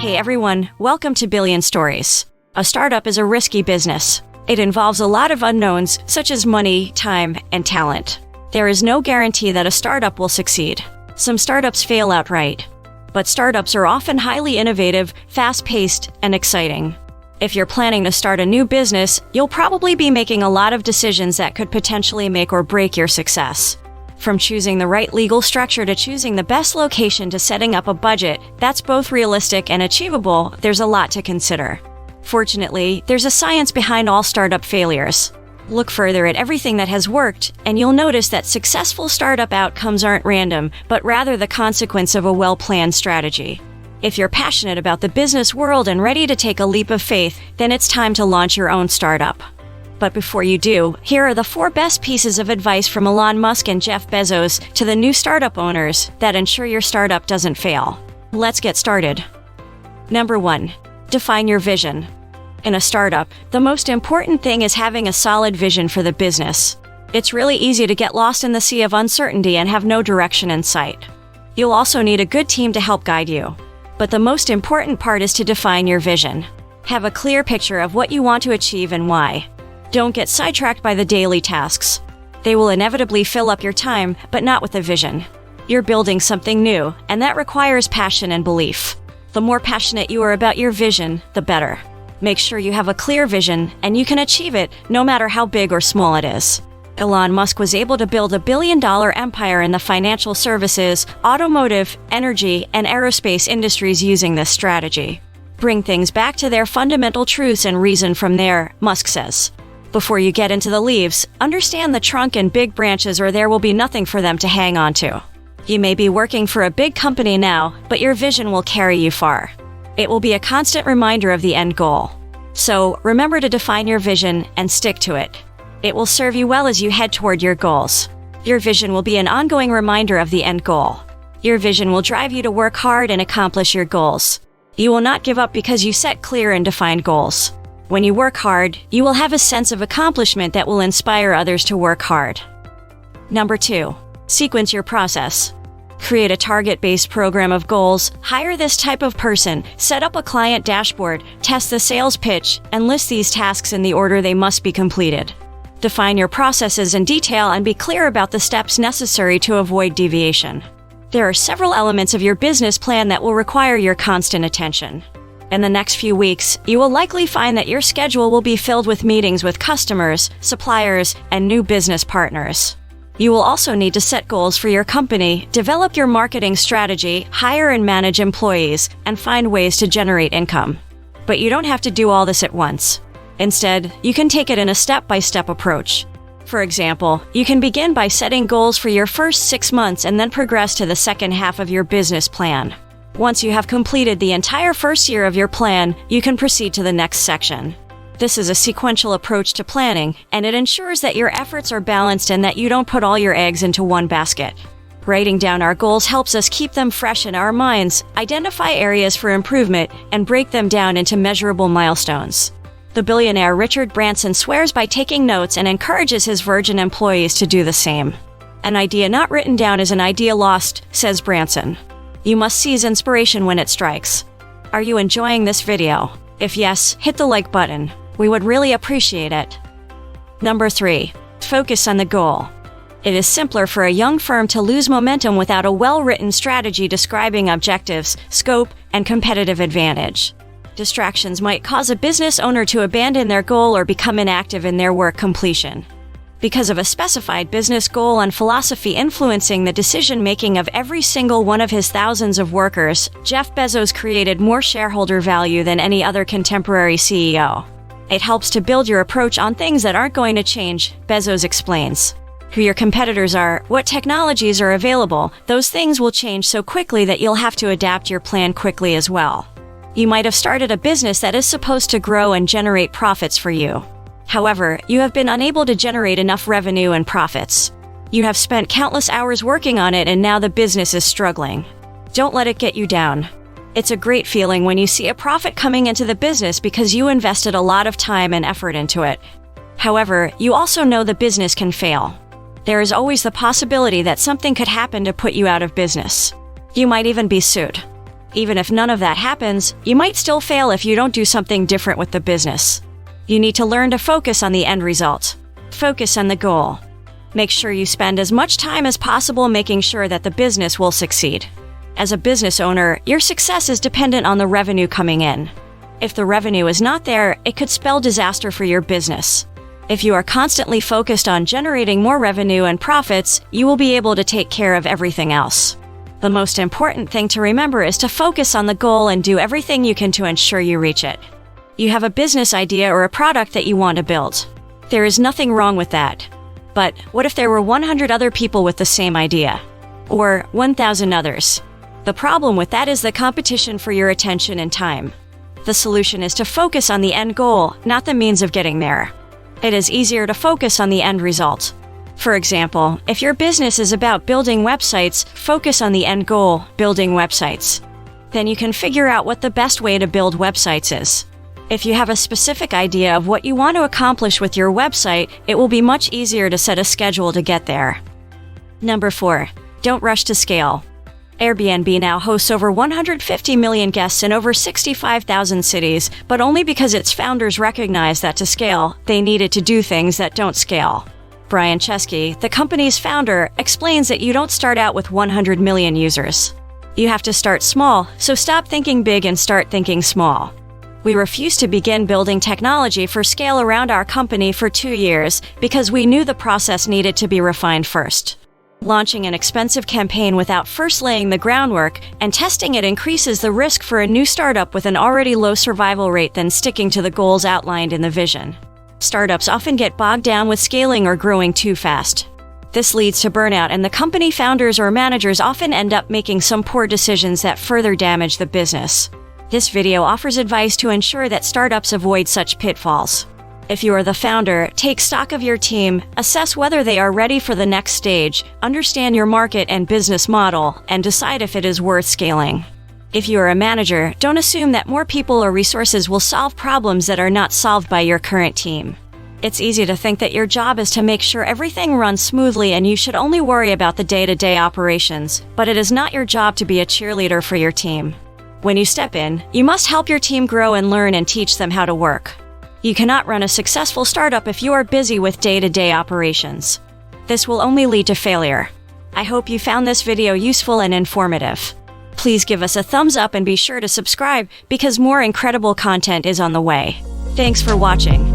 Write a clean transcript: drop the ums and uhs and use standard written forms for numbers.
Hey everyone, welcome to Billion Stories. A startup is a risky business. It involves a lot of unknowns, such as money, time, and talent. There is no guarantee that a startup will succeed. Some startups fail outright. But startups are often highly innovative, fast-paced, and exciting. If you're planning to start a new business, you'll probably be making a lot of decisions that could potentially make or break your success. From choosing the right legal structure to choosing the best location to setting up a budget that's both realistic and achievable, there's a lot to consider. Fortunately, there's a science behind all startup failures. Look further at everything that has worked, and you'll notice that successful startup outcomes aren't random, but rather the consequence of a well-planned strategy. If you're passionate about the business world and ready to take a leap of faith, then it's time to launch your own startup. But before you do, here are the 4 best pieces of advice from Elon Musk and Jeff Bezos to the new startup owners that ensure your startup doesn't fail. Let's get started. Number 1. Define your vision. In a startup, the most important thing is having a solid vision for the business. It's really easy to get lost in the sea of uncertainty and have no direction in sight. You'll also need a good team to help guide you. But the most important part is to define your vision. Have a clear picture of what you want to achieve and why. Don't get sidetracked by the daily tasks. They will inevitably fill up your time, but not with a vision. You're building something new, and that requires passion and belief. The more passionate you are about your vision, the better. Make sure you have a clear vision, and you can achieve it no matter how big or small it is. Elon Musk was able to build a billion-dollar empire in the financial services, automotive, energy, and aerospace industries using this strategy. Bring things back to their fundamental truths and reason from there, Musk says. Before you get into the leaves, understand the trunk and big branches or there will be nothing for them to hang on to. You may be working for a big company now, but your vision will carry you far. It will be a constant reminder of the end goal. So, remember to define your vision and stick to it. It will serve you well as you head toward your goals. Your vision will be an ongoing reminder of the end goal. Your vision will drive you to work hard and accomplish your goals. You will not give up because you set clear and defined goals. When you work hard, you will have a sense of accomplishment that will inspire others to work hard. Number 2. Sequence your process. Create a target-based program of goals, hire this type of person, set up a client dashboard, test the sales pitch, and list these tasks in the order they must be completed. Define your processes in detail and be clear about the steps necessary to avoid deviation. There are several elements of your business plan that will require your constant attention. In the next few weeks, you will likely find that your schedule will be filled with meetings with customers, suppliers, and new business partners. You will also need to set goals for your company, develop your marketing strategy, hire and manage employees, and find ways to generate income. But you don't have to do all this at once. Instead, you can take it in a step-by-step approach. For example, you can begin by setting goals for your first 6 months and then progress to the second half of your business plan. Once you have completed the entire first year of your plan, you can proceed to the next section. This is a sequential approach to planning, and it ensures that your efforts are balanced and that you don't put all your eggs into one basket. Writing down our goals helps us keep them fresh in our minds, identify areas for improvement, and break them down into measurable milestones. The billionaire Richard Branson swears by taking notes and encourages his Virgin employees to do the same. An idea not written down is an idea lost, says Branson. You must seize inspiration when it strikes. Are you enjoying this video? If yes, hit the like button. We would really appreciate it. Number 3. Focus on the goal. It is simpler for a young firm to lose momentum without a well-written strategy describing objectives, scope, and competitive advantage. Distractions might cause a business owner to abandon their goal or become inactive in their work completion. Because of a specified business goal and philosophy influencing the decision-making of every single one of his thousands of workers, Jeff Bezos created more shareholder value than any other contemporary CEO. It helps to build your approach on things that aren't going to change, Bezos explains. Who your competitors are, what technologies are available, those things will change so quickly that you'll have to adapt your plan quickly as well. You might have started a business that is supposed to grow and generate profits for you. However, you have been unable to generate enough revenue and profits. You have spent countless hours working on it and now the business is struggling. Don't let it get you down. It's a great feeling when you see a profit coming into the business because you invested a lot of time and effort into it. However, you also know the business can fail. There is always the possibility that something could happen to put you out of business. You might even be sued. Even if none of that happens, you might still fail if you don't do something different with the business. You need to learn to focus on the end result. Focus on the goal. Make sure you spend as much time as possible making sure that the business will succeed. As a business owner, your success is dependent on the revenue coming in. If the revenue is not there, it could spell disaster for your business. If you are constantly focused on generating more revenue and profits, you will be able to take care of everything else. The most important thing to remember is to focus on the goal and do everything you can to ensure you reach it. You have a business idea or a product that you want to build. There is nothing wrong with that. But what if there were 100 other people with the same idea? Or 1,000 others? The problem with that is the competition for your attention and time. The solution is to focus on the end goal, not the means of getting there. It is easier to focus on the end result. For example, if your business is about building websites, focus on the end goal, building websites. Then you can figure out what the best way to build websites is. If you have a specific idea of what you want to accomplish with your website, it will be much easier to set a schedule to get there. Number 4. Don't rush to scale. Airbnb now hosts over 150 million guests in over 65,000 cities, but only because its founders recognized that to scale, they needed to do things that don't scale. Brian Chesky, the company's founder, explains that you don't start out with 100 million users. You have to start small, so stop thinking big and start thinking small. We refused to begin building technology for scale around our company for 2 years because we knew the process needed to be refined first. Launching an expensive campaign without first laying the groundwork and testing it increases the risk for a new startup with an already low survival rate than sticking to the goals outlined in the vision. Startups often get bogged down with scaling or growing too fast. This leads to burnout, and the company founders or managers often end up making some poor decisions that further damage the business. This video offers advice to ensure that startups avoid such pitfalls. If you are the founder, take stock of your team, assess whether they are ready for the next stage, understand your market and business model, and decide if it is worth scaling. If you are a manager, don't assume that more people or resources will solve problems that are not solved by your current team. It's easy to think that your job is to make sure everything runs smoothly and you should only worry about the day-to-day operations, but it is not your job to be a cheerleader for your team. When you step in, you must help your team grow and learn and teach them how to work. You cannot run a successful startup if you are busy with day-to-day operations. This will only lead to failure. I hope you found this video useful and informative. Please give us a thumbs up and be sure to subscribe because more incredible content is on the way. Thanks for watching.